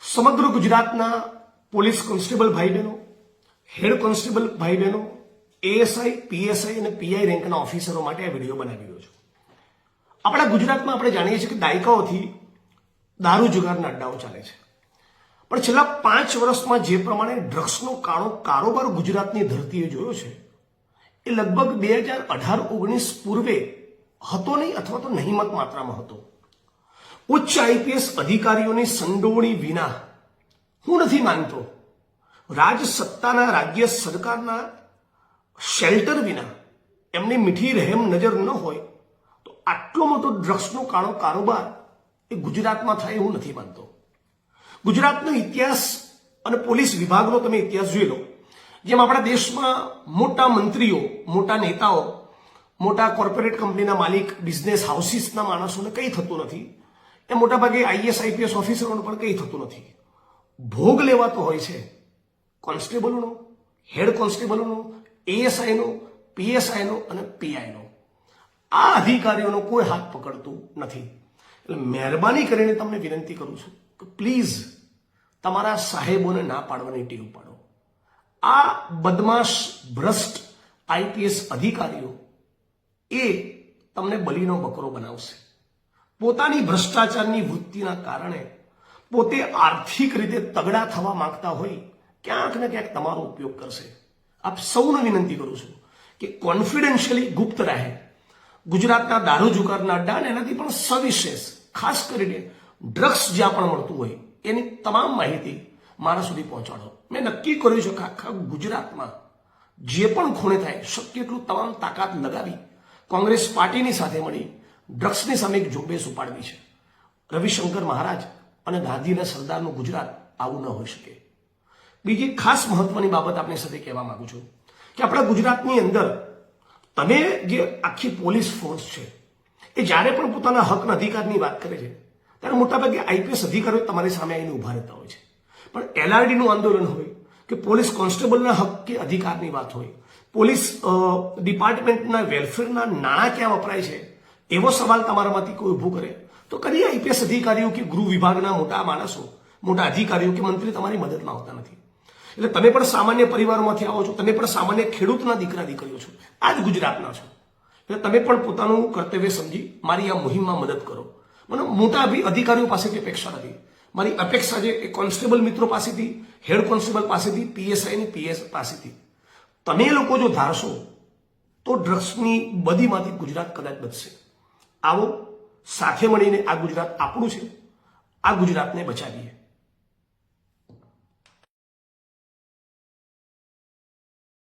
સમગ્ર ગુજરાતના police constable ભાઈ બહેનો, હેડ કોન્સ્ટેબલ ભાઈ બહેનો, એએસઆઈ, પીએસઆઈ અને પીઆઈ રેન્કના ઓફિસરો માટે આ વિડીયો બનાવી રહ્યો છું. આપણા ગુજરાતમાં આપણે જાણીએ છીએ કે દાયકાઓથી દારૂ જુગારના અડ્ડાઓ ચાલે છે, પણ છેલ્લા 5 વર્ષમાં જે પ્રમાણે ડ્રગ્સનો કાળો કારોબાર ગુજરાતની ધરતીએ જોયો છે એ લગભગ 2018-19 પૂર્વે હતો નહીં, અથવા તો નહીમત માત્રામાં હતો. ઉચ્ચ આઈપીએસ અધિકારીઓની સંડોવણી વિના, હું નથી માનતો, રાજ સત્તાના રાજ્ય સરકારના શેલ્ટર વિના, એમની મીઠી રહેમ નજર ન હોય તો આટલો મોટો ડ્રગ્સનો કાળો કારોબાર એ ગુજરાતમાં થાય એવું નથી માનતો. ગુજરાતનો ઇતિહાસ અને પોલીસ વિભાગનો તમે ઇતિહાસ જોઈ લો. જેમ આપણા દેશમાં મોટા મંત્રીઓ, મોટા નેતાઓ, મોટા કોર્પોરેટ કંપનીના માલિક, બિઝનેસ હાઉસીસના માણસોને કંઈ થતું નથી, એ મોટાભાગે આઈએસ આઈપીએસ ઓફિસરોને પણ કંઈ થતું નથી. ભોગ લેવાતો હોય છે કોન્સ્ટેબલોનો, હેડ કોન્સ્ટેબલોનો, એએસઆઈનો, પીએસઆઈનો અને પીઆઈનો. આ અધિકારીઓનો કોઈ હાથ પકડતું નથી. એટલે મહેરબાની કરીને તમને વિનંતી કરું છું કે પ્લીઝ તમારા સાહેબોને ના પાડવાની ટેવ પાડો. આ બદમાશ ભ્રષ્ટ આઈપીએસ અધિકારીઓ એ તમને બલીનો બકરો બનાવશે. પોતાની ભ્રષ્ટાચારની વૃત્તિના કારણે પોતે આર્થિક રીતે તગડા થવા માંગતા હોય ક્યાંક ને ક્યાંક તમારો ઉપયોગ કરશે. આપ સૌને વિનંતી કરું છું કે કોન્ફિડેન્શિયલી ગુપ્ત રહે ગુજરાતના દારૂ જુગારના અડ્ડા અને એનાથી પણ સવિશેષ ખાસ કરીને ડ્રગ્સ જ્યાં પણ મળતું હોય એની તમામ માહિતી મારા સુધી પહોંચાડો. મેં નક્કી કર્યું છે કે આખા ગુજરાતમાં જે પણ ખૂણે થાય શક્ય એટલું તમામ તાકાત લગાવી કોંગ્રેસ પાર્ટીની સાથે મળી ડ્રગ્સની સામે એક ઝુંબેશ ઉપાડવી છે. રવિશંકર મહારાજ અને ગાંધીના સરદારનું ગુજરાત આવું ન હોઈ શકે. બીજી ખાસ મહત્વની બાબત આપની સાથે કહેવા માંગુ છું કે આપણા ગુજરાતની અંદર તમે જે આખી પોલીસ ફોર્સ છે એ જ્યારે પણ પોતાના હકના અધિકારની વાત કરે છે ત્યારે મોટાભાગે આઈપીએસ અધિકારીઓ તમારી સામે આવીને ઉભા રહેતા હોય છે. પણ એલઆરડીનું આંદોલન હોય કે પોલીસ કોન્સ્ટેબલના હક કે અધિકારની વાત હોય, પોલીસ ડિપાર્ટમેન્ટના વેલફેરના નાણાં ક્યાં વપરાય છે એવો સવાલ તમારામાંથી કોઈ ઊભું કરે તો કદી આઈપીએસ અધિકારીઓ કે ગૃહ વિભાગના મોટા માણસો, મોટા અધિકારીઓ કે મંત્રી તમારી મદદમાં આવતા નથી. એટલે તમે પણ સામાન્ય પરિવારોમાંથી આવો છો, તમે પણ સામાન્ય ખેડૂતના દીકરા દીકરીઓ છો, આ જ ગુજરાતના છો. એટલે તમે પણ પોતાનું કર્તવ્ય સમજી મારી આ મુહિમમાં મદદ કરો. મને મોટા અધિકારીઓ પાસેથી અપેક્ષા નથી. મારી અપેક્ષા છે એ કોન્સ્ટેબલ મિત્રો પાસેથી, હેડ કોન્સ્ટેબલ પાસેથી, પીએસઆઈ અને પીએસ પાસેથી. તમે લોકો જો ધારશો તો ડ્રગ્સની બદીમાંથી ગુજરાત કદાચ બચશે. આવો સાથે મળીને આ ગુજરાત આપણું છે, આ ગુજરાતને બચાવીએ.